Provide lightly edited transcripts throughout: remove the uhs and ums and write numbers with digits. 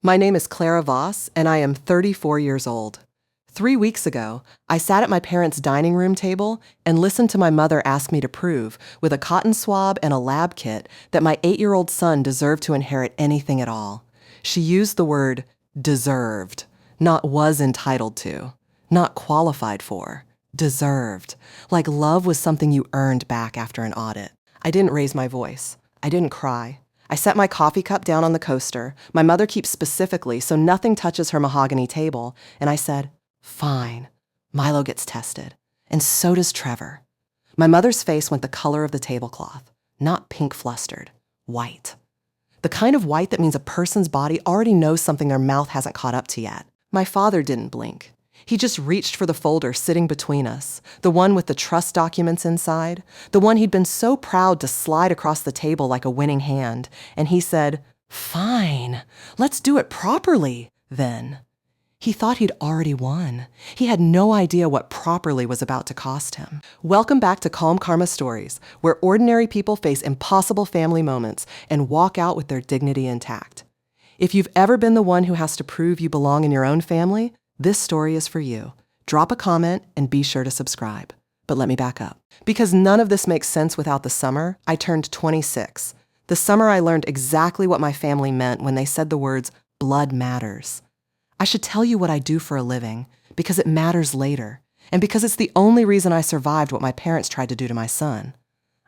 My name is Clara Voss, and I am 34 years old. 3 weeks ago, I sat at my parents' dining room table and listened to my mother ask me to prove, with a cotton swab and a lab kit, that my 8-year-old son deserved to inherit anything at all. She used the word deserved, not was entitled to, not qualified for, deserved, like love was something you earned back after an audit. I didn't raise my voice. I didn't cry. I set my coffee cup down on the coaster. My mother keeps specifically so nothing touches her mahogany table, and I said, "Fine." Milo gets tested, and so does Trevor. My mother's face went the color of the tablecloth, not pink flustered, white. The kind of white that means a person's body already knows something their mouth hasn't caught up to yet. My father didn't blink. He just reached for the folder sitting between us, the one with the trust documents inside, the one he'd been so proud to slide across the table like a winning hand, and he said, "Fine, let's do it properly, then." He thought he'd already won. He had no idea what properly was about to cost him. Welcome back to Calm Karma Stories, where ordinary people face impossible family moments and walk out with their dignity intact. If you've ever been the one who has to prove you belong in your own family, this story is for you. Drop a comment and be sure to subscribe. But let me back up. Because none of this makes sense without the summer, I turned 26. The summer I learned exactly what my family meant when they said the words, "blood matters." I should tell you what I do for a living, because it matters later, and because it's the only reason I survived what my parents tried to do to my son.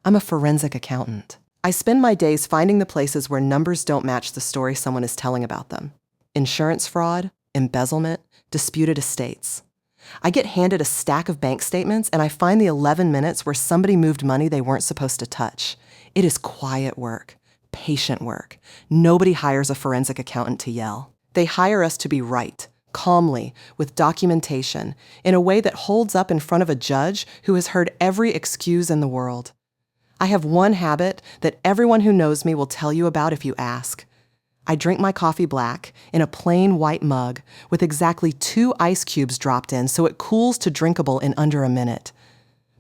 I'm a forensic accountant. I spend my days finding the places where numbers don't match the story someone is telling about them. Insurance fraud, embezzlement, disputed estates. I get handed a stack of bank statements and I find the 11 minutes where somebody moved money they weren't supposed to touch. It is quiet work, patient work. Nobody hires a forensic accountant to yell. They hire us to be right, calmly, with documentation, in a way that holds up in front of a judge who has heard every excuse in the world. I have one habit that everyone who knows me will tell you about if you ask. I drink my coffee black in a plain white mug with exactly 2 ice cubes dropped in so it cools to drinkable in under a minute.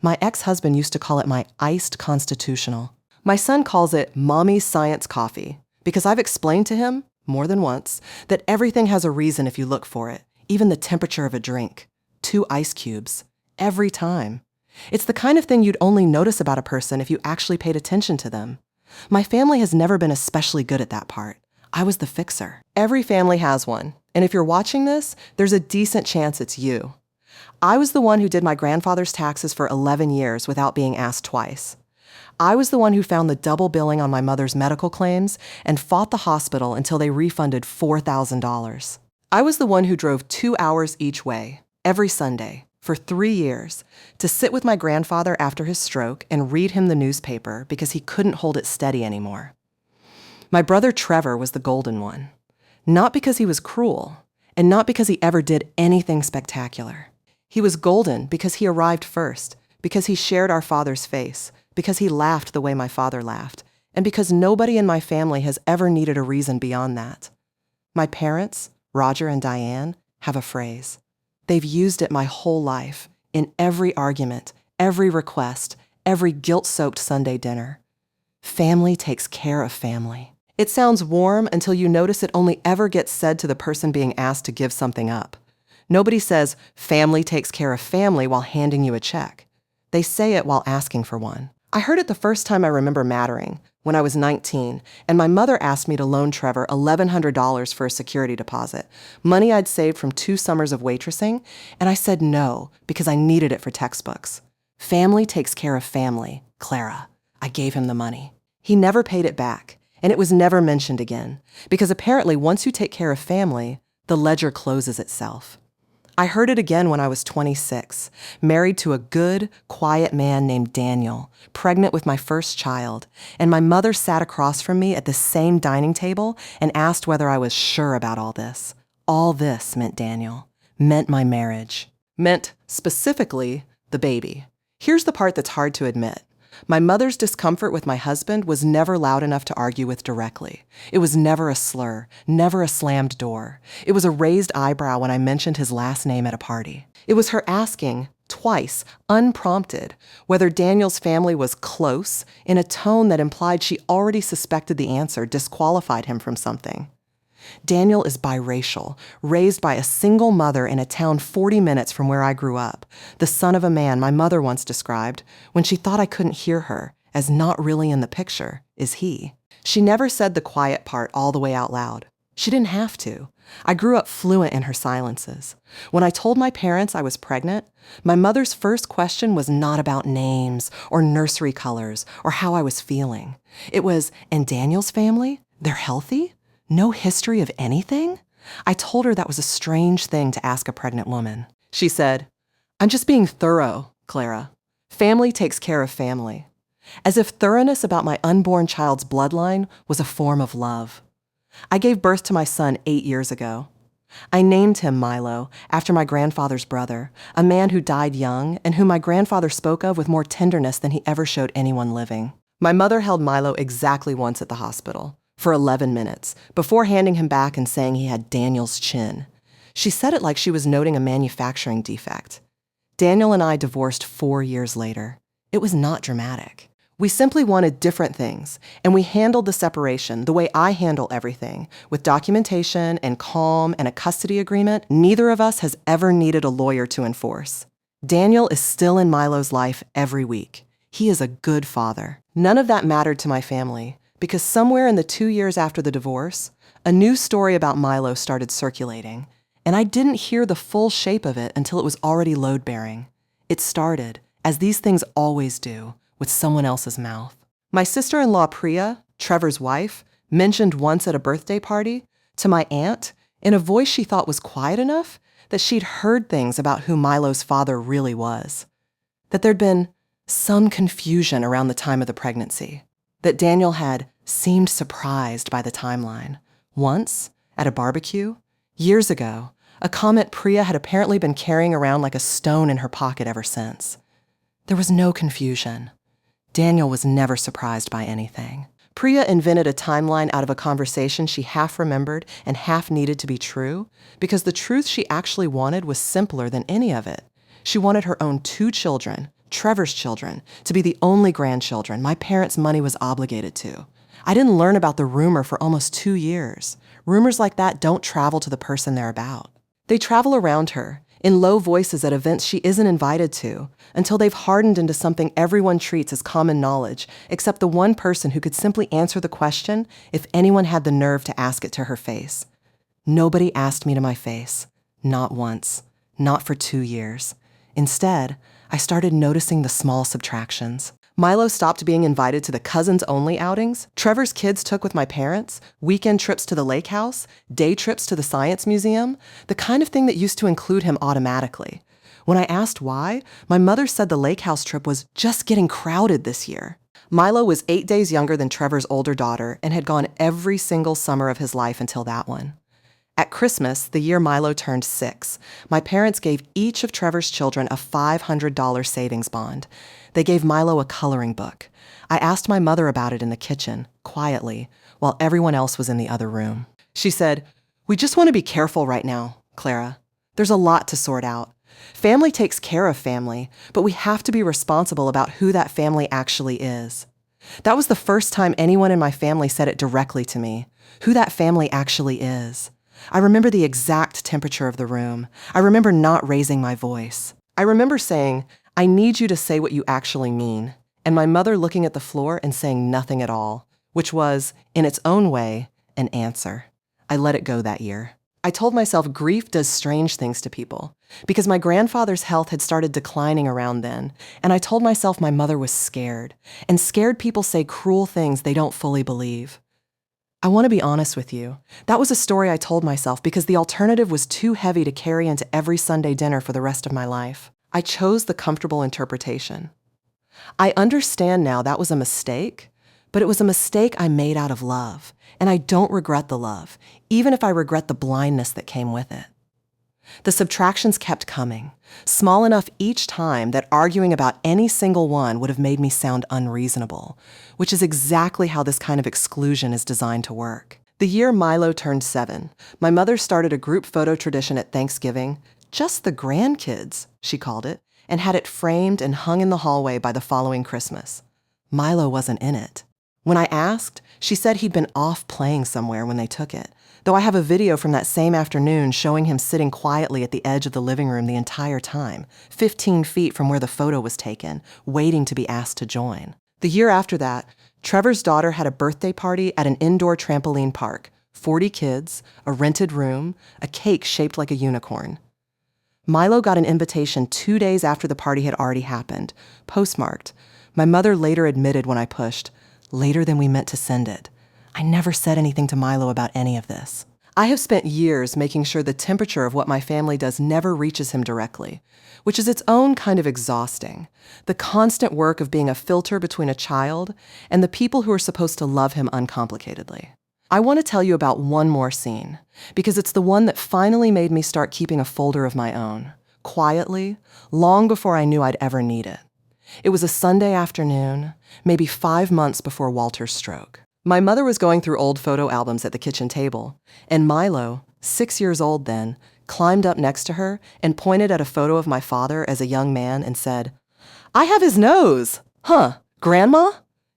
My ex-husband used to call it my iced constitutional. My son calls it Mommy's Science Coffee because I've explained to him, more than once, that everything has a reason if you look for it, even the temperature of a drink. 2 ice cubes, every time. It's the kind of thing you'd only notice about a person if you actually paid attention to them. My family has never been especially good at that part. I was the fixer. Every family has one, and if you're watching this, there's a decent chance it's you. I was the one who did my grandfather's taxes for 11 years without being asked twice. I was the one who found the double billing on my mother's medical claims and fought the hospital until they refunded $4,000. I was the one who drove 2 hours each way, every Sunday, for 3 years, to sit with my grandfather after his stroke and read him the newspaper because he couldn't hold it steady anymore. My brother Trevor was the golden one, not because he was cruel, and not because he ever did anything spectacular. He was golden because he arrived first, because he shared our father's face, because he laughed the way my father laughed, and because nobody in my family has ever needed a reason beyond that. My parents, Roger and Diane, have a phrase. They've used it my whole life, in every argument, every request, every guilt-soaked Sunday dinner. Family takes care of family. It sounds warm until you notice it only ever gets said to the person being asked to give something up. Nobody says, "family takes care of family" while handing you a check. They say it while asking for one. I heard it the first time I remember mattering, when I was 19, and my mother asked me to loan Trevor $1,100 for a security deposit, money I'd saved from 2 summers of waitressing, and I said no because I needed it for textbooks. Family takes care of family, Clara. I gave him the money. He never paid it back. And it was never mentioned again, because apparently once you take care of family, the ledger closes itself. I heard it again when I was 26, married to a good, quiet man named Daniel, pregnant with my first child, and my mother sat across from me at the same dining table and asked whether I was sure about all this. All this meant Daniel, meant my marriage, meant, specifically, the baby. Here's the part that's hard to admit. My mother's discomfort with my husband was never loud enough to argue with directly. It was never a slur, never a slammed door. It was a raised eyebrow when I mentioned his last name at a party. It was her asking, twice, unprompted, whether Daniel's family was close in a tone that implied she already suspected the answer disqualified him from something. Daniel is biracial, raised by a single mother in a town 40 minutes from where I grew up, the son of a man my mother once described, when she thought I couldn't hear her, as not really in the picture, is he. She never said the quiet part all the way out loud. She didn't have to. I grew up fluent in her silences. When I told my parents I was pregnant, my mother's first question was not about names or nursery colors or how I was feeling. It was, and Daniel's family? They're healthy? No history of anything? I told her that was a strange thing to ask a pregnant woman. She said, "I'm just being thorough, Clara. Family takes care of family." As if thoroughness about my unborn child's bloodline was a form of love. I gave birth to my son 8 years ago. I named him Milo after my grandfather's brother, a man who died young and whom my grandfather spoke of with more tenderness than he ever showed anyone living. My mother held Milo exactly once at the hospital, for 11 minutes, before handing him back and saying he had Daniel's chin. She said it like she was noting a manufacturing defect. Daniel and I divorced 4 years later. It was not dramatic. We simply wanted different things, and we handled the separation the way I handle everything, with documentation and calm and a custody agreement neither of us has ever needed a lawyer to enforce. Daniel is still in Milo's life every week. He is a good father. None of that mattered to my family, because somewhere in the 2 years after the divorce, a new story about Milo started circulating, and I didn't hear the full shape of it until it was already load-bearing. It started, as these things always do, with someone else's mouth. My sister-in-law Priya, Trevor's wife, mentioned once at a birthday party to my aunt, in a voice she thought was quiet enough, that she'd heard things about who Milo's father really was. That there'd been some confusion around the time of the pregnancy. That Daniel had seemed surprised by the timeline. Once, at a barbecue, years ago, a comment Priya had apparently been carrying around like a stone in her pocket ever since. There was no confusion. Daniel was never surprised by anything. Priya invented a timeline out of a conversation she half remembered and half needed to be true, because the truth she actually wanted was simpler than any of it. She wanted her own 2 children, Trevor's children, to be the only grandchildren my parents' money was obligated to. I didn't learn about the rumor for almost 2 years. Rumors like that don't travel to the person they're about. They travel around her, in low voices at events she isn't invited to, until they've hardened into something everyone treats as common knowledge, except the one person who could simply answer the question if anyone had the nerve to ask it to her face. Nobody asked me to my face. Not once. Not for 2 years. Instead, I started noticing the small subtractions. Milo stopped being invited to the cousins-only outings Trevor's kids took with my parents, weekend trips to the lake house, day trips to the science museum, the kind of thing that used to include him automatically. When I asked why, my mother said the lake house trip was just getting crowded this year. Milo was 8 days younger than Trevor's older daughter and had gone every single summer of his life until that one. At Christmas, the year Milo turned 6, my parents gave each of Trevor's children a $500 savings bond. They gave Milo a coloring book. I asked my mother about it in the kitchen, quietly, while everyone else was in the other room. She said, "We just want to be careful right now, Clara. There's a lot to sort out. Family takes care of family, but we have to be responsible about who that family actually is." That was the first time anyone in my family said it directly to me, who that family actually is. I remember the exact temperature of the room. I remember not raising my voice. I remember saying, "I need you to say what you actually mean," and my mother looking at the floor and saying nothing at all, which was, in its own way, an answer. I let it go that year. I told myself grief does strange things to people, because my grandfather's health had started declining around then, and I told myself my mother was scared, and scared people say cruel things they don't fully believe. I want to be honest with you. That was a story I told myself because the alternative was too heavy to carry into every Sunday dinner for the rest of my life. I chose the comfortable interpretation. I understand now that was a mistake, but it was a mistake I made out of love, and I don't regret the love, even if I regret the blindness that came with it. The subtractions kept coming, small enough each time that arguing about any single one would have made me sound unreasonable, which is exactly how this kind of exclusion is designed to work. The year Milo turned 7, my mother started a group photo tradition at Thanksgiving, just the grandkids, she called it, and had it framed and hung in the hallway by the following Christmas. Milo wasn't in it. When I asked, she said he'd been off playing somewhere when they took it, though I have a video from that same afternoon showing him sitting quietly at the edge of the living room the entire time, 15 feet from where the photo was taken, waiting to be asked to join. The year after that, Trevor's daughter had a birthday party at an indoor trampoline park, 40 kids, a rented room, a cake shaped like a unicorn. Milo got an invitation 2 days after the party had already happened, postmarked. My mother later admitted when I pushed, later than we meant to send it. I never said anything to Milo about any of this. I have spent years making sure the temperature of what my family does never reaches him directly, which is its own kind of exhausting. The constant work of being a filter between a child and the people who are supposed to love him uncomplicatedly. I want to tell you about one more scene, because it's the one that finally made me start keeping a folder of my own, quietly, long before I knew I'd ever need it. It was a Sunday afternoon, maybe 5 months before Walter's stroke. My mother was going through old photo albums at the kitchen table, and Milo, 6 years old then, climbed up next to her and pointed at a photo of my father as a young man and said, "I have his nose! Huh, Grandma?"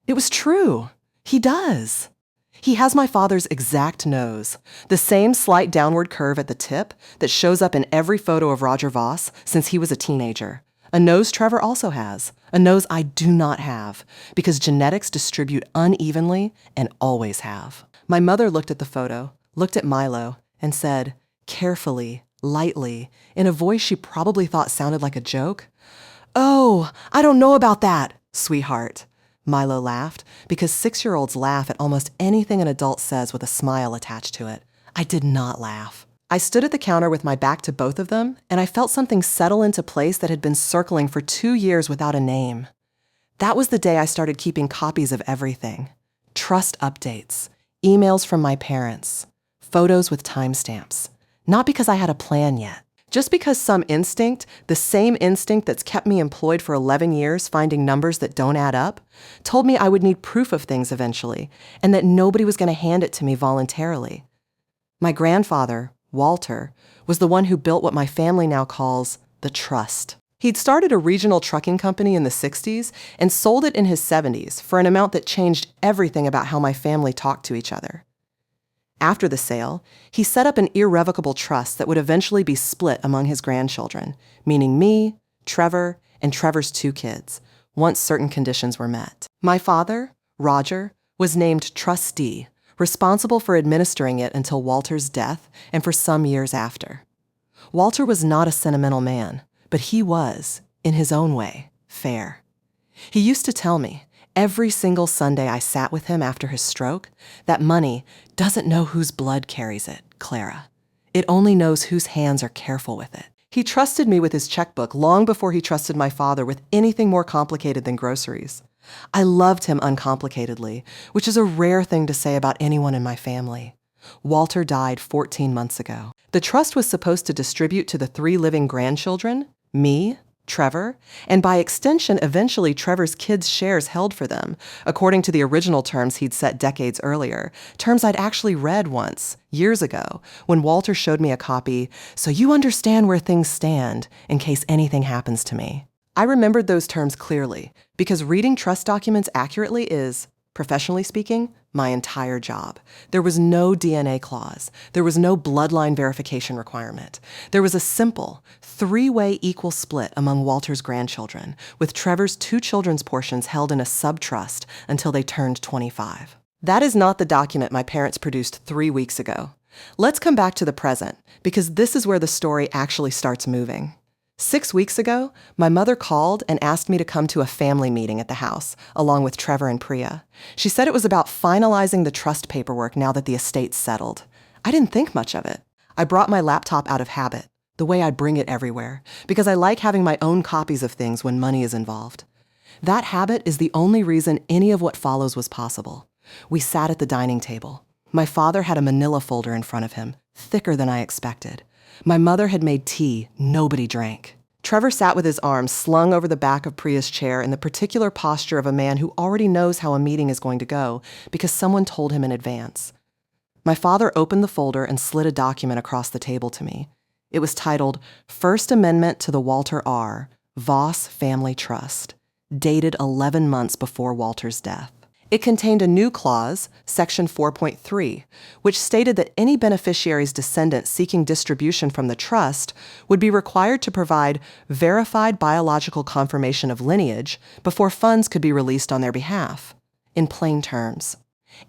It was true. He does. He has my father's exact nose, the same slight downward curve at the tip that shows up in every photo of Roger Voss since he was a teenager. A nose Trevor also has, a nose I do not have, because genetics distribute unevenly and always have. My mother looked at the photo, looked at Milo, and said, carefully, lightly, in a voice she probably thought sounded like a joke, "Oh, I don't know about that, sweetheart." Milo laughed, because 6-year-olds laugh at almost anything an adult says with a smile attached to it. I did not laugh. I stood at the counter with my back to both of them, and I felt something settle into place that had been circling for 2 years without a name. That was the day I started keeping copies of everything. Trust updates, emails from my parents, photos with timestamps. Not because I had a plan yet. Just because some instinct, the same instinct that's kept me employed for 11 years finding numbers that don't add up, told me I would need proof of things eventually, and that nobody was going to hand it to me voluntarily. My grandfather, Walter, was the one who built what my family now calls the trust. He'd started a regional trucking company in the 60s and sold it in his 70s for an amount that changed everything about how my family talked to each other. After the sale, he set up an irrevocable trust that would eventually be split among his grandchildren, meaning me, Trevor, and Trevor's 2 kids, once certain conditions were met. My father, Roger, was named trustee, responsible for administering it until Walter's death and for some years after. Walter was not a sentimental man, but he was, in his own way, fair. He used to tell me, every single Sunday I sat with him after his stroke, that money doesn't know whose blood carries it, Clara. It only knows whose hands are careful with it. He trusted me with his checkbook long before he trusted my father with anything more complicated than groceries. I loved him uncomplicatedly, which is a rare thing to say about anyone in my family. Walter died 14 months ago. The trust was supposed to distribute to the 3 living grandchildren, me, Trevor, and by extension, eventually Trevor's kids' shares held for them, according to the original terms he'd set decades earlier, terms I'd actually read once, years ago, when Walter showed me a copy, so you understand where things stand in case anything happens to me. I remembered those terms clearly, because reading trust documents accurately is, professionally speaking, my entire job. There was no DNA clause. There was no bloodline verification requirement. There was a simple, 3-way equal split among Walter's grandchildren, with Trevor's 2 children's portions held in a sub-trust until they turned 25. That is not the document my parents produced 3 weeks ago. Let's come back to the present, because this is where the story actually starts moving. 6 weeks ago, my mother called and asked me to come to a family meeting at the house, along with Trevor and Priya. She said it was about finalizing the trust paperwork now that the estate's settled. I didn't think much of it. I brought my laptop out of habit, the way I bring it everywhere, because I like having my own copies of things when money is involved. That habit is the only reason any of what follows was possible. We sat at the dining table. My father had a manila folder in front of him, thicker than I expected. My mother had made tea nobody drank. Trevor sat with his arms slung over the back of Priya's chair in the particular posture of a man who already knows how a meeting is going to go because someone told him in advance. My father opened the folder and slid a document across the table to me. It was titled First Amendment to the Walter R. Voss Family Trust, dated 11 months before Walter's death. It contained a new clause, Section 4.3, which stated that any beneficiary's descendant seeking distribution from the trust would be required to provide verified biological confirmation of lineage before funds could be released on their behalf. In plain terms,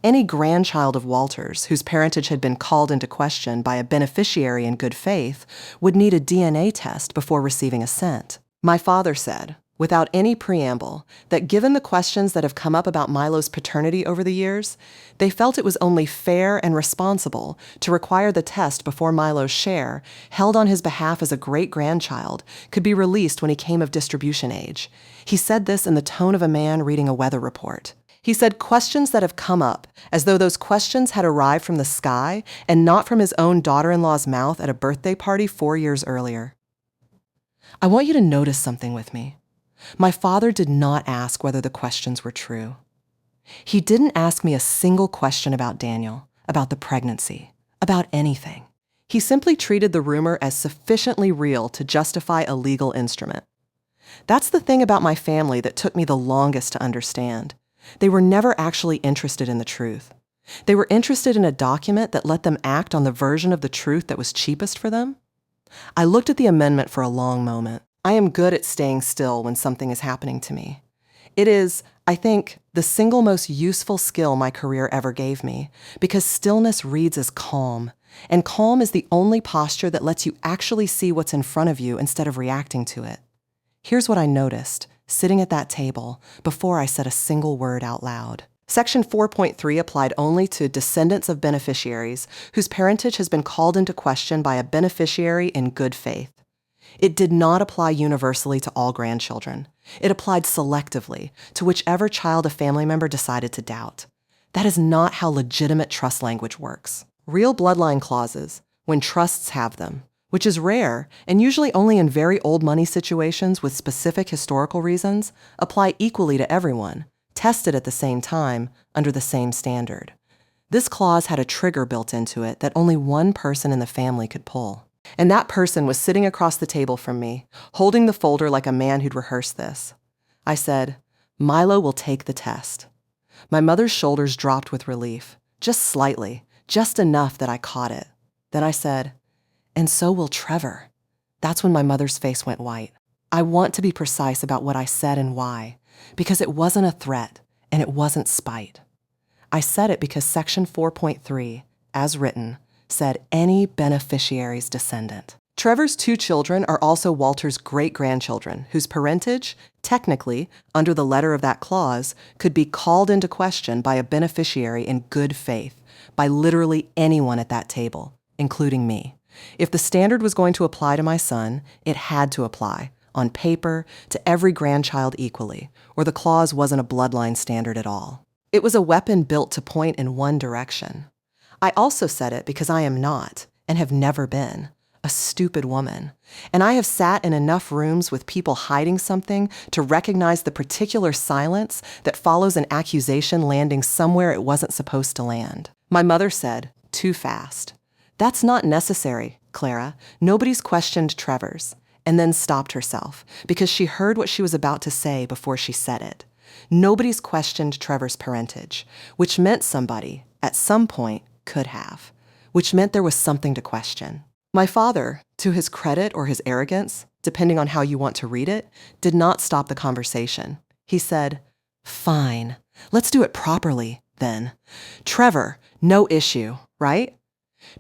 any grandchild of Walter's whose parentage had been called into question by a beneficiary in good faith would need a DNA test before receiving assent. My father said, without any preamble, that given the questions that have come up about Milo's paternity over the years, they felt it was only fair and responsible to require the test before Milo's share, held on his behalf as a great-grandchild, could be released when he came of distribution age. He said this in the tone of a man reading a weather report. He said questions that have come up, as though those questions had arrived from the sky and not from his own daughter-in-law's mouth at a birthday party 4 years earlier. I want you to notice something with me. My father did not ask whether the questions were true. He didn't ask me a single question about Daniel, about the pregnancy, about anything. He simply treated the rumor as sufficiently real to justify a legal instrument. That's the thing about my family that took me the longest to understand. They were never actually interested in the truth. They were interested in a document that let them act on the version of the truth that was cheapest for them. I looked at the amendment for a long moment. I am good at staying still when something is happening to me. It is, I think, the single most useful skill my career ever gave me, because stillness reads as calm, and calm is the only posture that lets you actually see what's in front of you instead of reacting to it. Here's what I noticed, sitting at that table, before I said a single word out loud. Section 4.3 applied only to descendants of beneficiaries whose parentage has been called into question by a beneficiary in good faith. It did not apply universally to all grandchildren. It applied selectively to whichever child a family member decided to doubt. That is not how legitimate trust language works. Real bloodline clauses, when trusts have them, which is rare and usually only in very old money situations with specific historical reasons, apply equally to everyone, tested at the same time, under the same standard. This clause had a trigger built into it that only one person in the family could pull. And that person was sitting across the table from me, holding the folder like a man who'd rehearsed this. I said, "Milo will take the test." My mother's shoulders dropped with relief, just slightly, just enough that I caught it. Then I said, "And so will Trevor." That's when my mother's face went white. I want to be precise about what I said and why, because it wasn't a threat and it wasn't spite. I said it because Section 4.3, as written, said any beneficiary's descendant. Trevor's 2 children are also Walter's great-grandchildren, whose parentage, technically, under the letter of that clause, could be called into question by a beneficiary in good faith, by literally anyone at that table, including me. If the standard was going to apply to my son, it had to apply, on paper, to every grandchild equally, or the clause wasn't a bloodline standard at all. It was a weapon built to point in one direction. I also said it because I am not, and have never been, a stupid woman. And I have sat in enough rooms with people hiding something to recognize the particular silence that follows an accusation landing somewhere it wasn't supposed to land. My mother said, too fast. "That's not necessary, Clara. Nobody's questioned Trevor's," and then stopped herself, because she heard what she was about to say before she said it. Nobody's questioned Trevor's parentage, which meant somebody, at some point, could have, which meant there was something to question. My father, to his credit or his arrogance, depending on how you want to read it, did not stop the conversation. He said, "Fine, let's do it properly, then. Trevor, no issue, right?"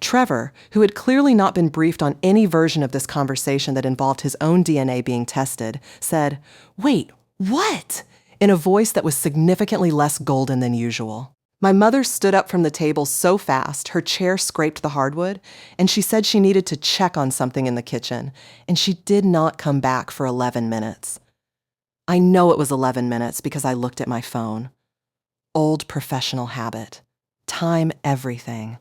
Trevor, who had clearly not been briefed on any version of this conversation that involved his own DNA being tested, said, "Wait, what?" in a voice that was significantly less golden than usual. My mother stood up from the table so fast her chair scraped the hardwood, and she said she needed to check on something in the kitchen, and she did not come back for 11 minutes. I know it was 11 minutes because I looked at my phone. Old professional habit. Time everything.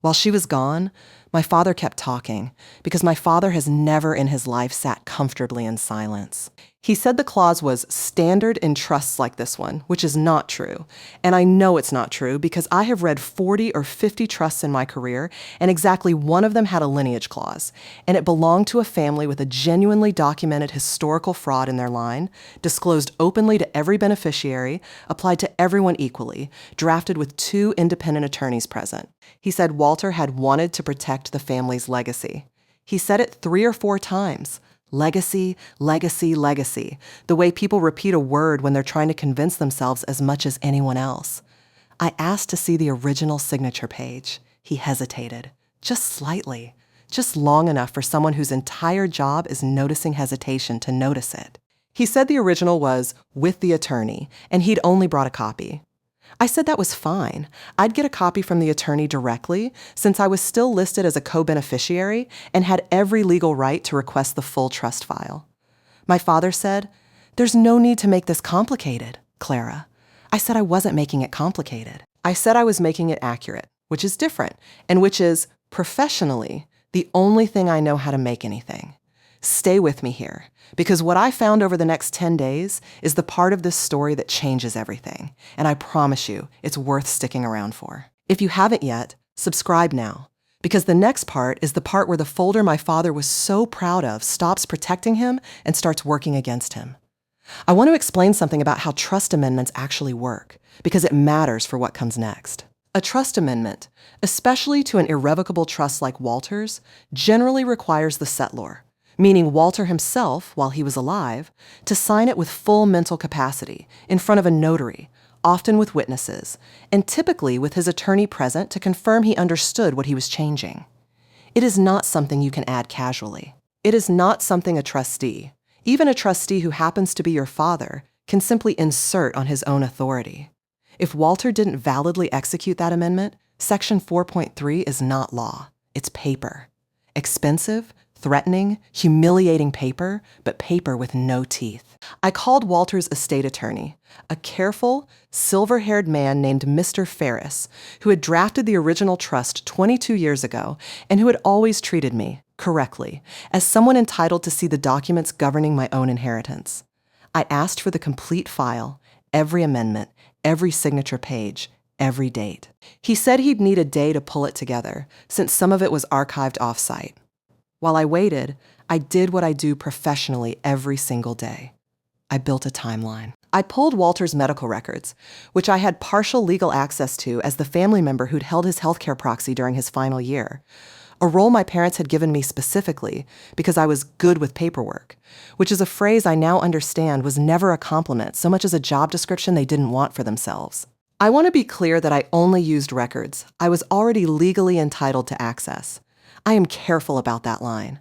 While she was gone, My father kept talking, because my father has never in his life sat comfortably in silence. He said the clause was standard in trusts like this one, which is not true. And I know it's not true because I have read 40 or 50 trusts in my career, and exactly one of them had a lineage clause, and it belonged to a family with a genuinely documented historical fraud in their line, disclosed openly to every beneficiary, applied to everyone equally, drafted with 2 independent attorneys present. He said Walter had wanted to protect the family's legacy. He said it 3 or 4 times. Legacy, legacy, legacy, the way people repeat a word when they're trying to convince themselves as much as anyone else. I asked to see the original signature page. He hesitated, just slightly, just long enough for someone whose entire job is noticing hesitation to notice it. He said the original was with the attorney, and he'd only brought a copy. I said that was fine. I'd get a copy from the attorney directly, since I was still listed as a co-beneficiary and had every legal right to request the full trust file. My father said, "There's no need to make this complicated, Clara." I said I wasn't making it complicated. I said I was making it accurate, which is different, and which is, professionally, the only thing I know how to make anything. Stay with me here, because what I found over the next 10 days is the part of this story that changes everything, and I promise you, it's worth sticking around for. If you haven't yet, subscribe now, because the next part is the part where the folder my father was so proud of stops protecting him and starts working against him. I want to explain something about how trust amendments actually work, because it matters for what comes next. A trust amendment, especially to an irrevocable trust like Walter's, generally requires the settlor, meaning Walter himself, while he was alive, to sign it with full mental capacity, in front of a notary, often with witnesses, and typically with his attorney present to confirm he understood what he was changing. It is not something you can add casually. It is not something a trustee, even a trustee who happens to be your father, can simply insert on his own authority. If Walter didn't validly execute that amendment, Section 4.3 is not law. It's paper. Expensive, threatening, humiliating paper, but paper with no teeth. I called Walter's estate attorney, a careful, silver-haired man named Mr. Ferris, who had drafted the original trust 22 years ago and who had always treated me, correctly, as someone entitled to see the documents governing my own inheritance. I asked for the complete file, every amendment, every signature page, every date. He said he'd need a day to pull it together, since some of it was archived off-site. While I waited, I did what I do professionally every single day. I built a timeline. I pulled Walter's medical records, which I had partial legal access to as the family member who'd held his healthcare proxy during his final year, a role my parents had given me specifically because I was good with paperwork, which is a phrase I now understand was never a compliment so much as a job description they didn't want for themselves. I want to be clear that I only used records I was already legally entitled to access. I am careful about that line.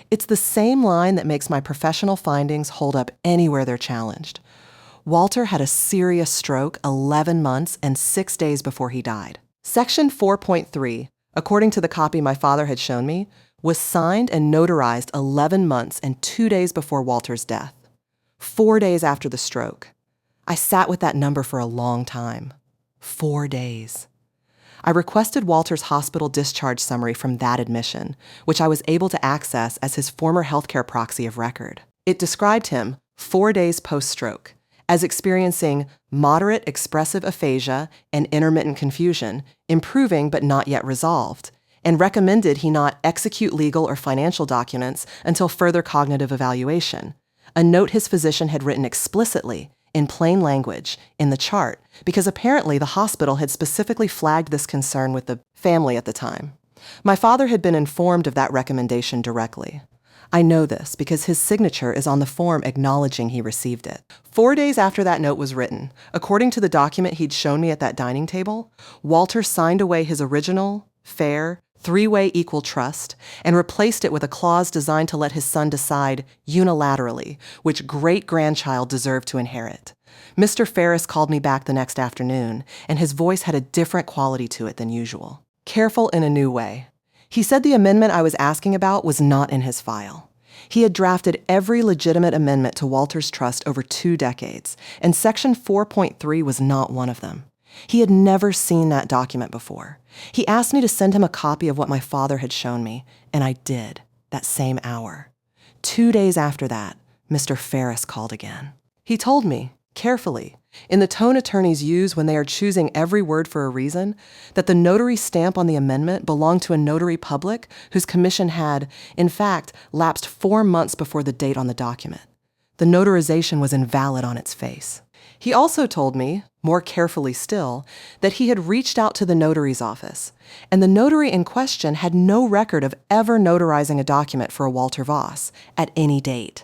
It's the same line that makes my professional findings hold up anywhere they're challenged. Walter had a serious stroke 11 months and 6 days before he died. Section 4.3, according to the copy my father had shown me, was signed and notarized 11 months and 2 days before Walter's death, 4 days after the stroke. I sat with that number for a long time. 4 days. I requested Walter's hospital discharge summary from that admission, which I was able to access as his former healthcare proxy of record. It described him, 4 days post-stroke, as experiencing moderate expressive aphasia and intermittent confusion, improving but not yet resolved, and recommended he not execute legal or financial documents until further cognitive evaluation, a note his physician had written explicitly, in plain language, in the chart, because apparently the hospital had specifically flagged this concern with the family at the time. My father had been informed of that recommendation directly. I know this because his signature is on the form acknowledging he received it. 4 days after that note was written, according to the document he'd shown me at that dining table, Walter signed away his original, fair, 3-way equal trust and replaced it with a clause designed to let his son decide unilaterally which great-grandchild deserved to inherit. Mr. Ferris called me back the next afternoon, and his voice had a different quality to it than usual. Careful in a new way. He said the amendment I was asking about was not in his file. He had drafted every legitimate amendment to Walter's trust over 2 decades, and Section 4.3 was not one of them. He had never seen that document before. He asked me to send him a copy of what my father had shown me, and I did, that same hour. 2 days after that, Mr. Ferris called again. He told me, carefully, in the tone attorneys use when they are choosing every word for a reason, that the notary stamp on the amendment belonged to a notary public whose commission had, in fact, lapsed 4 months before the date on the document. The notarization was invalid on its face. He also told me, more carefully still, that he had reached out to the notary's office, and the notary in question had no record of ever notarizing a document for a Walter Voss at any date.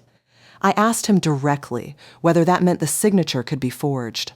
I asked him directly whether that meant the signature could be forged.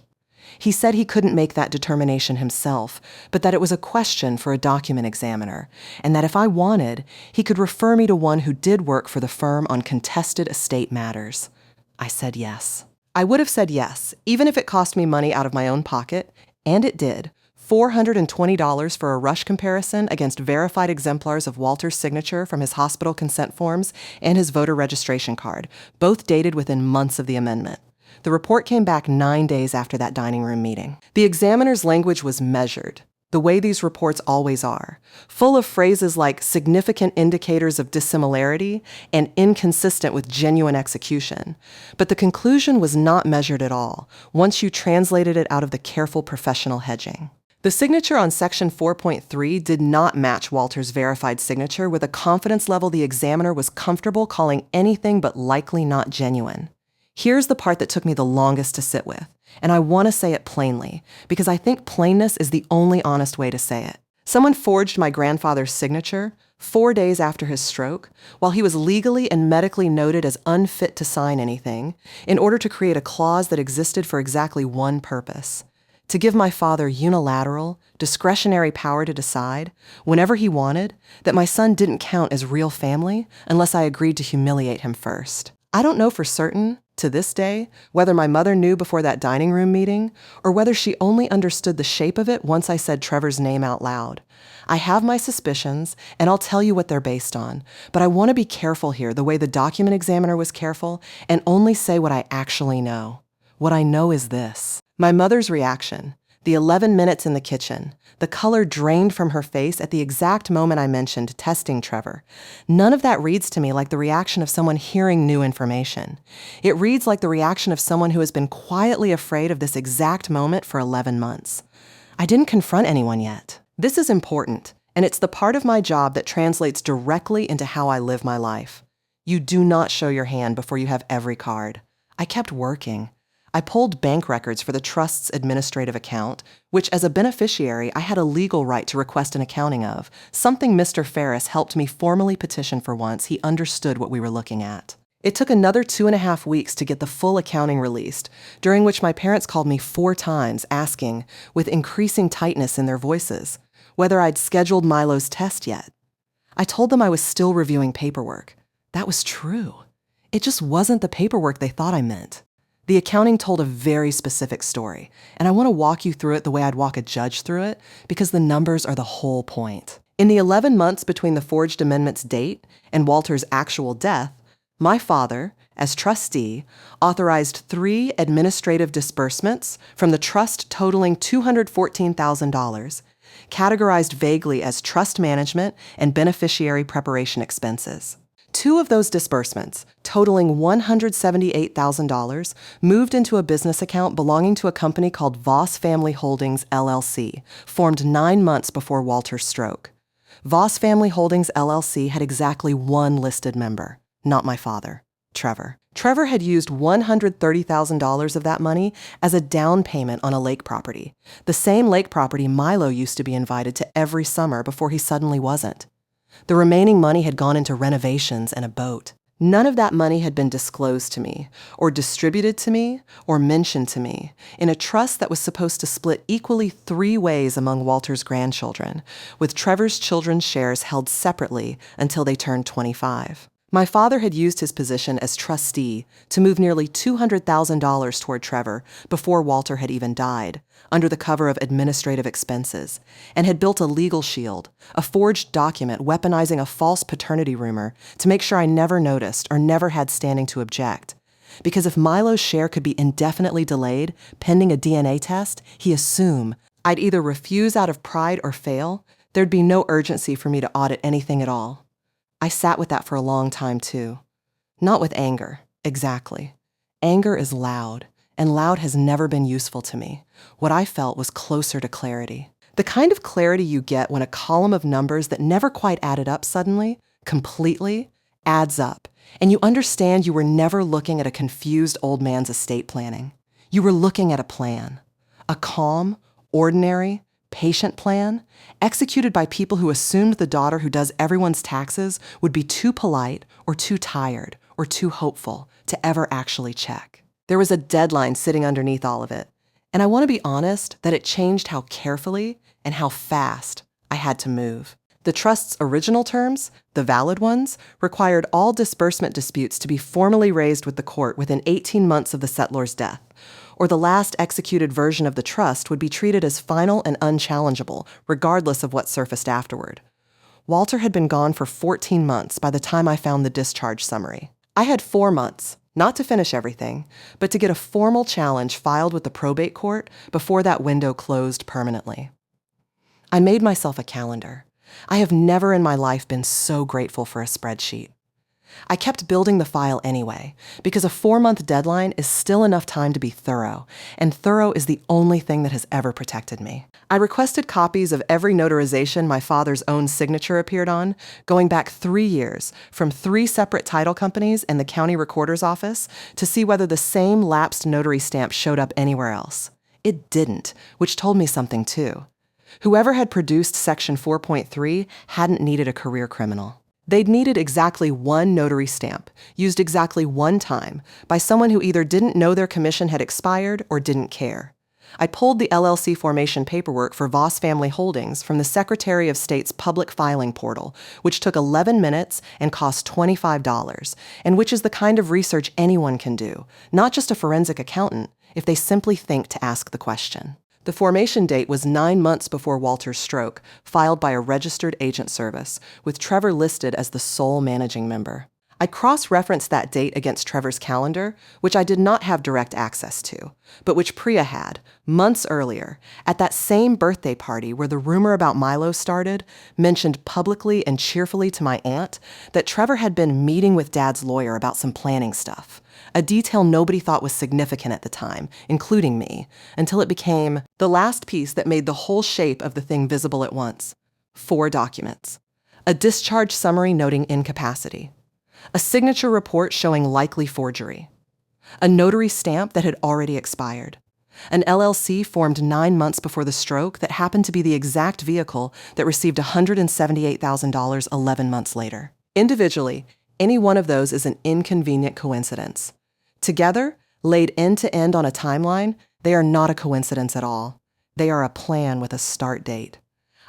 He said he couldn't make that determination himself, but that it was a question for a document examiner, and that if I wanted, he could refer me to one who did work for the firm on contested estate matters. I said yes. I would have said yes, even if it cost me money out of my own pocket, and it did. $420 for a rush comparison against verified exemplars of Walter's signature from his hospital consent forms and his voter registration card, both dated within months of the amendment. The report came back 9 days after that dining room meeting. The examiner's language was measured, the way these reports always are, full of phrases like significant indicators of dissimilarity and inconsistent with genuine execution. But the conclusion was not measured at all, once you translated it out of the careful professional hedging. The signature on Section 4.3 did not match Walter's verified signature with a confidence level the examiner was comfortable calling anything but likely not genuine. Here's the part that took me the longest to sit with, and I want to say it plainly, because I think plainness is the only honest way to say it. Someone forged my grandfather's signature 4 days after his stroke, while he was legally and medically noted as unfit to sign anything, in order to create a clause that existed for exactly one purpose: to give my father unilateral, discretionary power to decide, whenever he wanted, that my son didn't count as real family unless I agreed to humiliate him first. I don't know for certain, to this day, whether my mother knew before that dining room meeting, or whether she only understood the shape of it once I said Trevor's name out loud. I have my suspicions, and I'll tell you what they're based on, but I want to be careful here the way the document examiner was careful, and only say what I actually know. What I know is this: my mother's reaction, the 11 minutes in the kitchen, the color drained from her face at the exact moment I mentioned testing Trevor. None of that reads to me like the reaction of someone hearing new information. It reads like the reaction of someone who has been quietly afraid of this exact moment for 11 months. I didn't confront anyone yet. This is important, and it's the part of my job that translates directly into how I live my life. You do not show your hand before you have every card. I kept working. I pulled bank records for the trust's administrative account, which as a beneficiary I had a legal right to request an accounting of, something Mr. Ferris helped me formally petition for once he understood what we were looking at. It took another 2.5 weeks to get the full accounting released, during which my parents called me 4 times asking, with increasing tightness in their voices, whether I'd scheduled Milo's test yet. I told them I was still reviewing paperwork. That was true. It just wasn't the paperwork they thought I meant. The accounting told a very specific story, and I want to walk you through it the way I'd walk a judge through it, because the numbers are the whole point. In the 11 months between the forged amendment's date and Walter's actual death, my father, as trustee, authorized 3 administrative disbursements from the trust totaling $214,000, categorized vaguely as trust management and beneficiary preparation expenses. 2 of those disbursements, totaling $178,000, moved into a business account belonging to a company called Voss Family Holdings, LLC, formed 9 months before Walter's stroke. Voss Family Holdings, LLC had exactly 1 listed member, not my father, Trevor. Trevor had used $130,000 of that money as a down payment on a lake property, the same lake property Milo used to be invited to every summer before he suddenly wasn't. The remaining money had gone into renovations and a boat. None of that money had been disclosed to me, or distributed to me, or mentioned to me, in a trust that was supposed to split equally 3 ways among Walter's grandchildren, with Trevor's children's shares held separately until they turned 25. My father had used his position as trustee to move nearly $200,000 toward Trevor before Walter had even died, under the cover of administrative expenses, and had built a legal shield, a forged document weaponizing a false paternity rumor to make sure I never noticed or never had standing to object. because if Milo's share could be indefinitely delayed, pending a DNA test, he assumed I'd either refuse out of pride or fail. There'd be no urgency for me to audit anything at all. I sat with that for a long time, too. Not with anger, exactly. Anger is loud, and loud has never been useful to me. What I felt was closer to clarity. The kind of clarity you get when a column of numbers that never quite added up suddenly, completely, adds up, and you understand you were never looking at a confused old man's estate planning. You were looking at a plan. A calm, ordinary, patient plan, executed by people who assumed the daughter who does everyone's taxes would be too polite or too tired or too hopeful to ever actually check. There was a deadline sitting underneath all of it, and I want to be honest that it changed how carefully and how fast I had to move. The trust's original terms, the valid ones, required all disbursement disputes to be formally raised with the court within 18 months of the settlor's death, or the last executed version of the trust would be treated as final and unchallengeable, regardless of what surfaced afterward. Walter had been gone for 14 months by the time I found the discharge summary. I had 4 months, not to finish everything, but to get a formal challenge filed with the probate court before that window closed permanently. I made myself a calendar. I have never in my life been so grateful for a spreadsheet. I kept building the file anyway, because a 4-month deadline is still enough time to be thorough, and thorough is the only thing that has ever protected me. I requested copies of every notarization my father's own signature appeared on, going back 3 years, from 3 separate title companies and the county recorder's office, to see whether the same lapsed notary stamp showed up anywhere else. It didn't, which told me something too. Whoever had produced Section 4.3 hadn't needed a career criminal. They'd needed exactly 1 notary stamp, used exactly 1 time, by someone who either didn't know their commission had expired or didn't care. I pulled the LLC formation paperwork for Voss Family Holdings from the Secretary of State's public filing portal, which took 11 minutes and cost $25, and which is the kind of research anyone can do, not just a forensic accountant, if they simply think to ask the question. The formation date was 9 months before Walter's stroke, filed by a registered agent service, with Trevor listed as the sole managing member. I cross-referenced that date against Trevor's calendar, which I did not have direct access to, but which Priya had, months earlier, at that same birthday party where the rumor about Milo started, mentioned publicly and cheerfully to my aunt that Trevor had been meeting with Dad's lawyer about some planning stuff, a detail nobody thought was significant at the time, including me, until it became the last piece that made the whole shape of the thing visible at once. 4 documents. A discharge summary noting incapacity. A signature report showing likely forgery. A notary stamp that had already expired. An LLC formed 9 months before the stroke that happened to be the exact vehicle that received $178,000 11 months later. Individually, any one of those is an inconvenient coincidence. Together, laid end to end on a timeline, they are not a coincidence at all. They are a plan with a start date.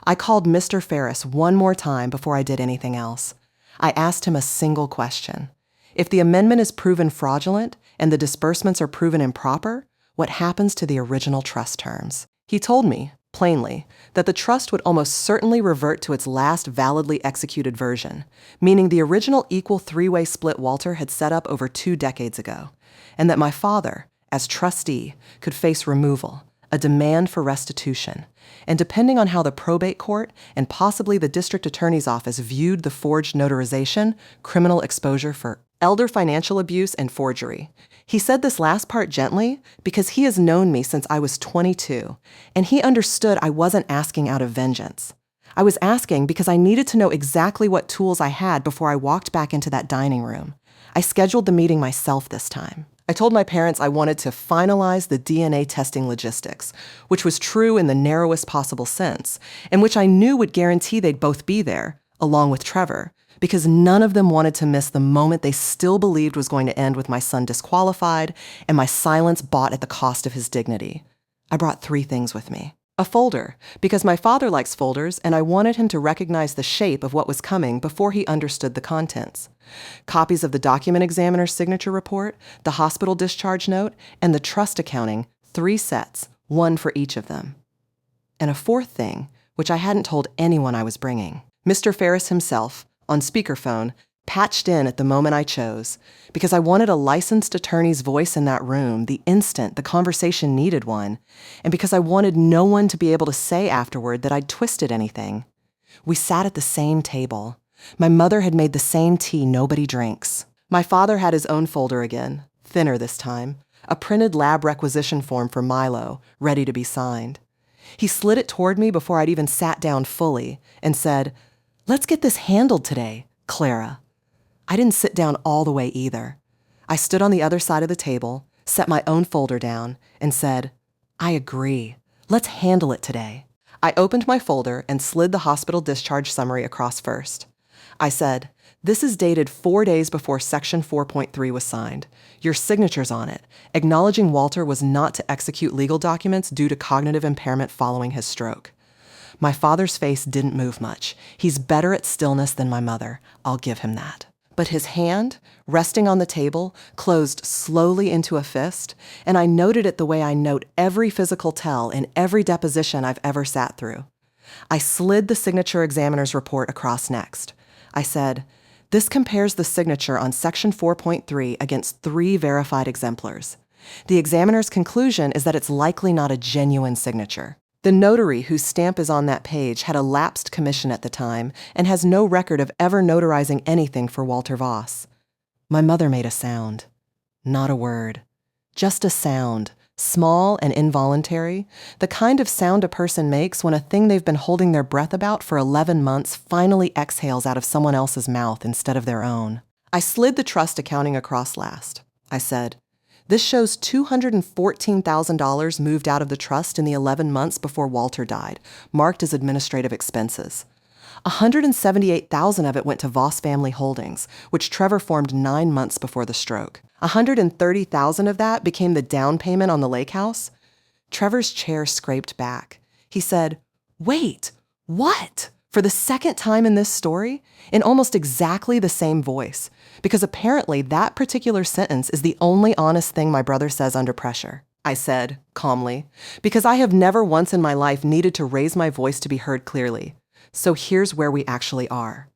I called Mr. Ferris one more time before I did anything else. I asked him a single question. If the amendment is proven fraudulent and the disbursements are proven improper, what happens to the original trust terms? He told me, plainly, that the trust would almost certainly revert to its last validly executed version, meaning the original equal 3-way split Walter had set up over 2 decades ago, and that my father, as trustee, could face removal, a demand for restitution, and depending on how the probate court and possibly the district attorney's office viewed the forged notarization, criminal exposure for elder financial abuse and forgery. He said this last part gently because he has known me since I was 22, and he understood I wasn't asking out of vengeance. I was asking because I needed to know exactly what tools I had before I walked back into that dining room. I scheduled the meeting myself this time. I told my parents I wanted to finalize the DNA testing logistics, which was true in the narrowest possible sense, and which I knew would guarantee they'd both be there, along with Trevor, because none of them wanted to miss the moment they still believed was going to end with my son disqualified and my silence bought at the cost of his dignity. I brought 3 things with me. A folder, because my father likes folders and I wanted him to recognize the shape of what was coming before he understood the contents. Copies of the document examiner's signature report, the hospital discharge note, and the trust accounting, 3 sets, 1 for each of them. And a 4th thing, which I hadn't told anyone I was bringing. Mr. Ferris himself, on speakerphone, patched in at the moment I chose, because I wanted a licensed attorney's voice in that room the instant the conversation needed one, and because I wanted no one to be able to say afterward that I'd twisted anything. We sat at the same table. My mother had made the same tea nobody drinks. My father had his own folder again, thinner this time, a printed lab requisition form for Milo, ready to be signed. He slid it toward me before I'd even sat down fully and said, "Let's get this handled today, Clara." I didn't sit down all the way either. I stood on the other side of the table, set my own folder down, and said, "I agree. Let's handle it today." I opened my folder and slid the hospital discharge summary across first. I said, "This is dated 4 days before Section 4.3 was signed. Your signature's on it, acknowledging Walter was not to execute legal documents due to cognitive impairment following his stroke." My father's face didn't move much. He's better at stillness than my mother. I'll give him that. But his hand, resting on the table, closed slowly into a fist, and I noted it the way I note every physical tell in every deposition I've ever sat through. I slid the signature examiner's report across next. I said, "This compares the signature on Section 4.3 against 3 verified exemplars. The examiner's conclusion is that it's likely not a genuine signature. The notary whose stamp is on that page had a lapsed commission at the time and has no record of ever notarizing anything for Walter Voss." My mother made a sound. Not a word. Just a sound, small and involuntary, the kind of sound a person makes when a thing they've been holding their breath about for 11 months finally exhales out of someone else's mouth instead of their own. I slid the trust accounting across last. I said, "This shows $214,000 moved out of the trust in the 11 months before Walter died, marked as administrative expenses. $178,000 of it went to Voss Family Holdings, which Trevor formed 9 months before the stroke. $130,000 of that became the down payment on the lake house." Trevor's chair scraped back. He said, "Wait, what?" For the second time in this story, in almost exactly the same voice, because apparently that particular sentence is the only honest thing my brother says under pressure. I said, calmly, "Because I have never once in my life needed to raise my voice to be heard clearly. So here's where we actually are.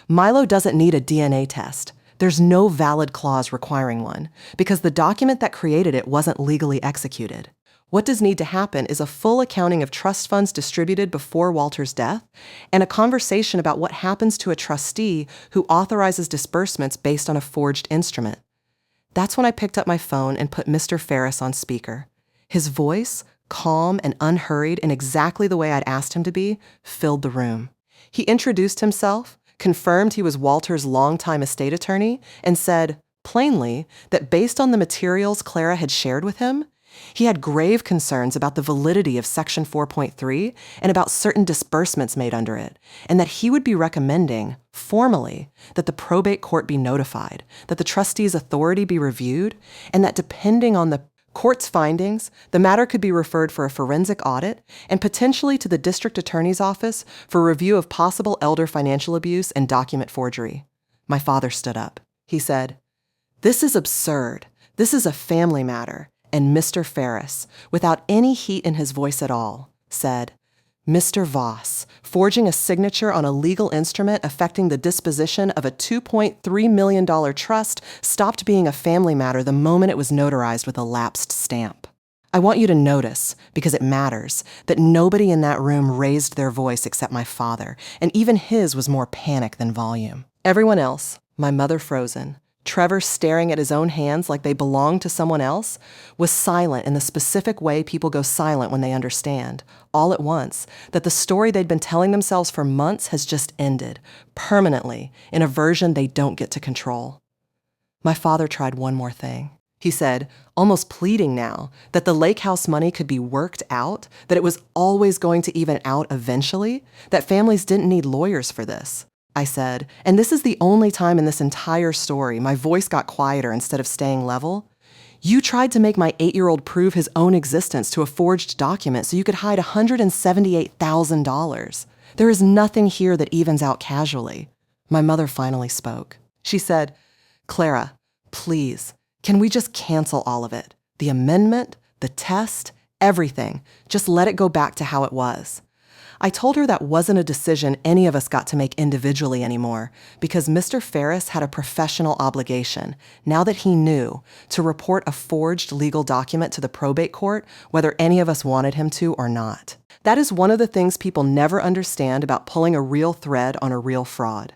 Milo doesn't need a DNA test. There's no valid clause requiring one, because the document that created it wasn't legally executed. What does need to happen is a full accounting of trust funds distributed before Walter's death and a conversation about what happens to a trustee who authorizes disbursements based on a forged instrument." That's when I picked up my phone and put Mr. Ferris on speaker. His voice, calm and unhurried in exactly the way I'd asked him to be, filled the room. He introduced himself, confirmed he was Walter's longtime estate attorney, and said, plainly, that based on the materials Clara had shared with him, he had grave concerns about the validity of Section 4.3 and about certain disbursements made under it, and that he would be recommending, formally, that the probate court be notified, that the trustee's authority be reviewed, and that depending on the court's findings, the matter could be referred for a forensic audit and potentially to the district attorney's office for review of possible elder financial abuse and document forgery. My father stood up. He said, "This is absurd. This is a family matter." And Mr. Ferris, without any heat in his voice at all, said, "Mr. Voss, forging a signature on a legal instrument affecting the disposition of a $2.3 million trust stopped being a family matter the moment it was notarized with a lapsed stamp. I want you to notice, because it matters, that nobody in that room raised their voice except my father, and even his was more panic than volume. Everyone else, my mother frozen, Trevor staring at his own hands like they belonged to someone else, was silent in the specific way people go silent when they understand, all at once, that the story they'd been telling themselves for months has just ended, permanently, in a version they don't get to control. My father tried one more thing. He said, almost pleading now, that the lake house money could be worked out, that it was always going to even out eventually, that families didn't need lawyers for this. I said, and this is the only time in this entire story my voice got quieter instead of staying level. You tried to make my 8-year-old prove his own existence to a forged document so you could hide $178,000. There is nothing here that evens out casually. My mother finally spoke. She said, "Clara, please, can we just cancel all of it? The amendment, the test, everything. Just let it go back to how it was. I told her that wasn't a decision any of us got to make individually anymore, because Mr. Ferris had a professional obligation, now that he knew, to report a forged legal document to the probate court, whether any of us wanted him to or not. That is one of the things people never understand about pulling a real thread on a real fraud.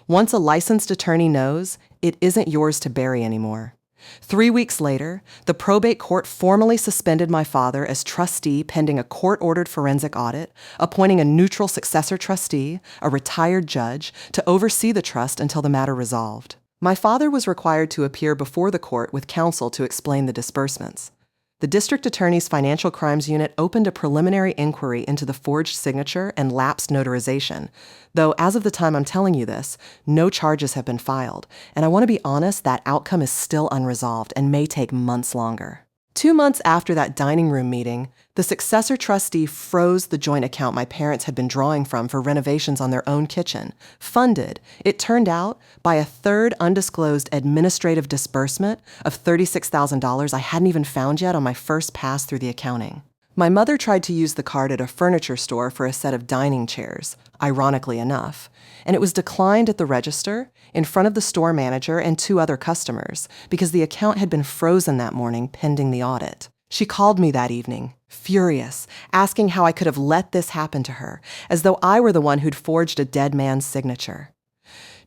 Once a licensed attorney knows, it isn't yours to bury anymore. 3 weeks later, the probate court formally suspended my father as trustee pending a court-ordered forensic audit, appointing a neutral successor trustee, a retired judge, to oversee the trust until the matter resolved. My father was required to appear before the court with counsel to explain the disbursements. The district attorney's financial crimes unit opened a preliminary inquiry into the forged signature and lapsed notarization, though as of the time I'm telling you this, no charges have been filed, and I want to be honest, that outcome is still unresolved and may take months longer. 2 months after that dining room meeting, the successor trustee froze the joint account my parents had been drawing from for renovations on their own kitchen, funded, it turned out, by a third undisclosed administrative disbursement of $36,000 I hadn't even found yet on my first pass through the accounting. My mother tried to use the card at a furniture store for a set of dining chairs, ironically enough, and it was declined at the register in front of the store manager and 2 other customers because the account had been frozen that morning pending the audit. She called me that evening, furious, asking how I could have let this happen to her, as though I were the one who'd forged a dead man's signature.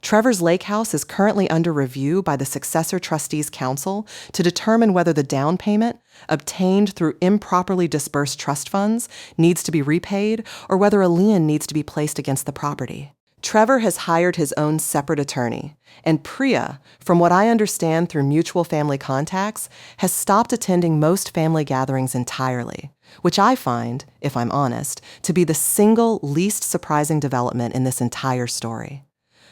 Trevor's Lake House is currently under review by the Successor Trustees Council to determine whether the down payment, obtained through improperly disbursed trust funds, needs to be repaid or whether a lien needs to be placed against the property. Trevor has hired his own separate attorney, and Priya, from what I understand through mutual family contacts, has stopped attending most family gatherings entirely, which I find, if I'm honest, to be the single least surprising development in this entire story.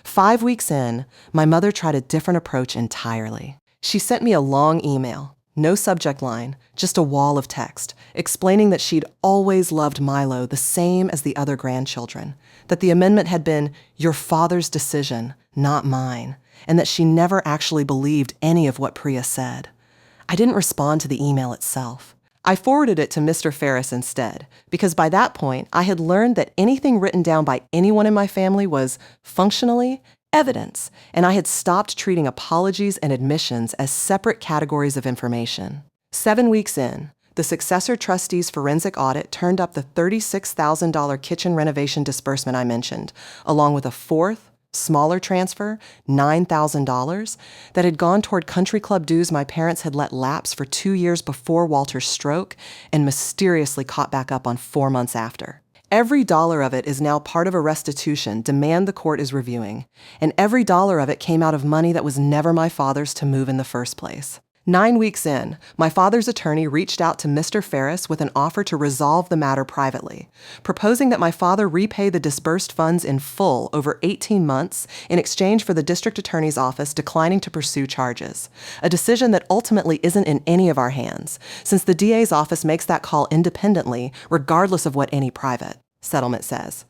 5 weeks in, my mother tried a different approach entirely. She sent me a long email, no subject line, just a wall of text, explaining that she'd always loved Milo the same as the other grandchildren, that the amendment had been your father's decision, not mine, and that she never actually believed any of what Priya said. I didn't respond to the email itself. I forwarded it to Mr. Ferris instead, because by that point, I had learned that anything written down by anyone in my family was, functionally, evidence, and I had stopped treating apologies and admissions as separate categories of information. 7 weeks in, the successor trustee's forensic audit turned up the $36,000 kitchen renovation disbursement I mentioned, along with a fourth, smaller transfer, $9,000, that had gone toward country club dues my parents had let lapse for 2 years before Walter's stroke and mysteriously caught back up on 4 months after. Every dollar of it is now part of a restitution demand the court is reviewing, and every dollar of it came out of money that was never my father's to move in the first place. 9 weeks in, my father's attorney reached out to Mr. Ferris with an offer to resolve the matter privately, proposing that my father repay the disbursed funds in full over 18 months in exchange for the district attorney's office declining to pursue charges, a decision that ultimately isn't in any of our hands, since the DA's office makes that call independently, regardless of what any private settlement says.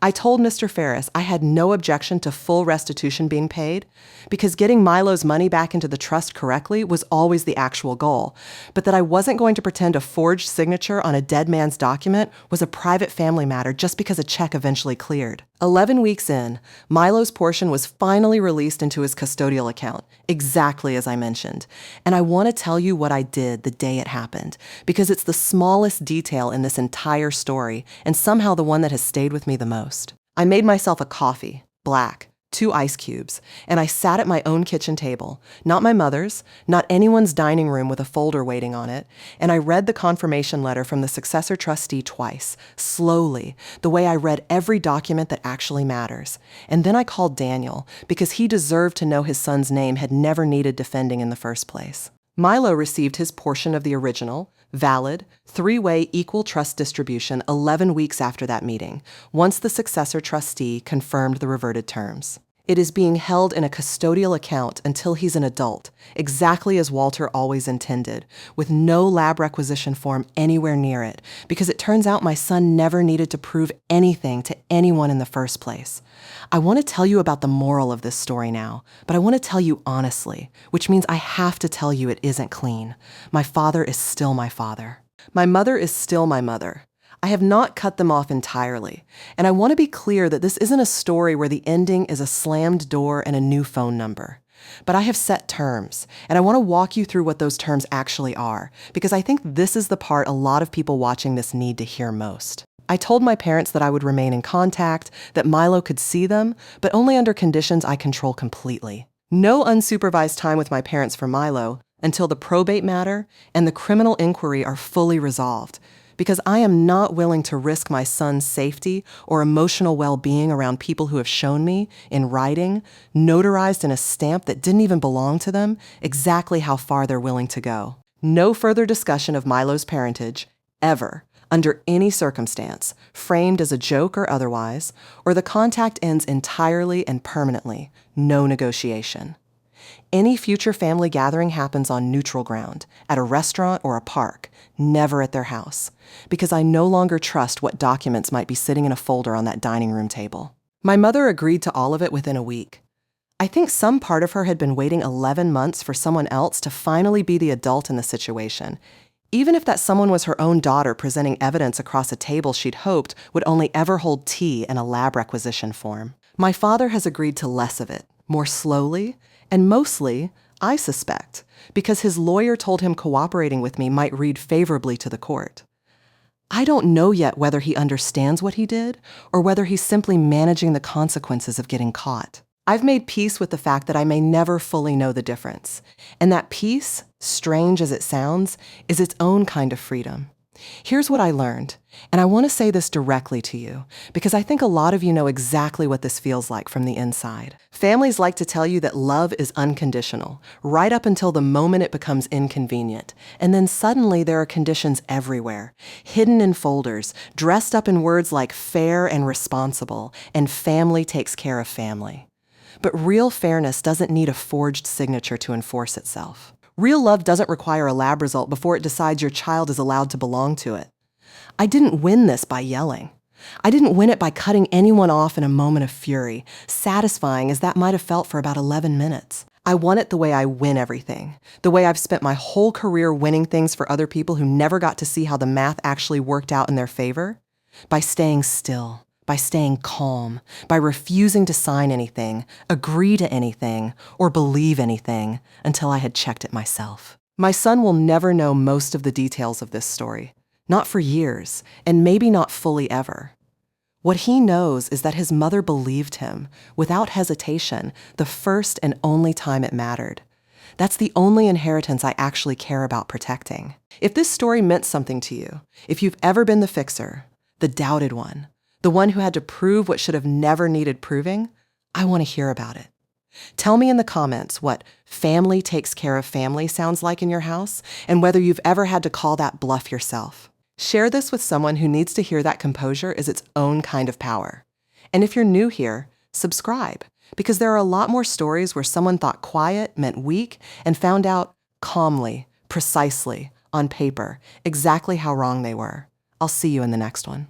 I told Mr. Ferris I had no objection to full restitution being paid because getting Milo's money back into the trust correctly was always the actual goal, but that I wasn't going to pretend a forged signature on a dead man's document was a private family matter just because a check eventually cleared. 11 weeks in, Milo's portion was finally released into his custodial account, exactly as I mentioned. And I want to tell you what I did the day it happened, because it's the smallest detail in this entire story, and somehow the one that has stayed with me the most. I made myself a coffee, black, 2 ice cubes, and I sat at my own kitchen table, not my mother's, not anyone's dining room with a folder waiting on it, and I read the confirmation letter from the successor trustee twice, slowly, the way I read every document that actually matters. And then I called Daniel, because he deserved to know his son's name had never needed defending in the first place. Milo received his portion of the original, valid, 3-way equal trust distribution 11 weeks after that meeting, once the successor trustee confirmed the reverted terms. It is being held in a custodial account until he's an adult, exactly as Walter always intended, with no lab requisition form anywhere near it, because it turns out my son never needed to prove anything to anyone in the first place. I want to tell you about the moral of this story now, but I want to tell you honestly, which means I have to tell you it isn't clean. My father is still my father. My mother is still my mother. I have not cut them off entirely, and I want to be clear that this isn't a story where the ending is a slammed door and a new phone number. But I have set terms, and I want to walk you through what those terms actually are, because I think this is the part a lot of people watching this need to hear most. I told my parents that I would remain in contact, that Milo could see them, but only under conditions I control completely. No unsupervised time with my parents for Milo until the probate matter and the criminal inquiry are fully resolved, because I am not willing to risk my son's safety or emotional well-being around people who have shown me, in writing, notarized in a stamp that didn't even belong to them, exactly how far they're willing to go. No further discussion of Milo's parentage, ever, under any circumstance, framed as a joke or otherwise, or the contact ends entirely and permanently. No negotiation. Any future family gathering happens on neutral ground, at a restaurant or a park, never at their house, because I no longer trust what documents might be sitting in a folder on that dining room table. My mother agreed to all of it within a week. I think some part of her had been waiting 11 months for someone else to finally be the adult in the situation, even if that someone was her own daughter presenting evidence across a table she'd hoped would only ever hold tea in a lab requisition form. My father has agreed to less of it, more slowly, and mostly, I suspect, because his lawyer told him cooperating with me might read favorably to the court. I don't know yet whether he understands what he did or whether he's simply managing the consequences of getting caught. I've made peace with the fact that I may never fully know the difference, and that peace, strange as it sounds, is its own kind of freedom. Here's what I learned, and I want to say this directly to you, because I think a lot of you know exactly what this feels like from the inside. Families like to tell you that love is unconditional, right up until the moment it becomes inconvenient, and then suddenly there are conditions everywhere, hidden in folders, dressed up in words like fair and responsible, and family takes care of family. But real fairness doesn't need a forged signature to enforce itself. Real love doesn't require a lab result before it decides your child is allowed to belong to it. I didn't win this by yelling. I didn't win it by cutting anyone off in a moment of fury, satisfying as that might have felt for about 11 minutes. I won it the way I win everything, the way I've spent my whole career winning things for other people who never got to see how the math actually worked out in their favor, by staying still, by staying calm, by refusing to sign anything, agree to anything, or believe anything until I had checked it myself. My son will never know most of the details of this story, not for years, and maybe not fully ever. What he knows is that his mother believed him, without hesitation, the first and only time it mattered. That's the only inheritance I actually care about protecting. If this story meant something to you, if you've ever been the fixer, the doubted one, the one who had to prove what should have never needed proving, I want to hear about it. Tell me in the comments what family takes care of family sounds like in your house, and whether you've ever had to call that bluff yourself. Share this with someone who needs to hear that composure is its own kind of power. And if you're new here, subscribe, because there are a lot more stories where someone thought quiet meant weak and found out calmly, precisely, on paper, exactly how wrong they were. I'll see you in the next one.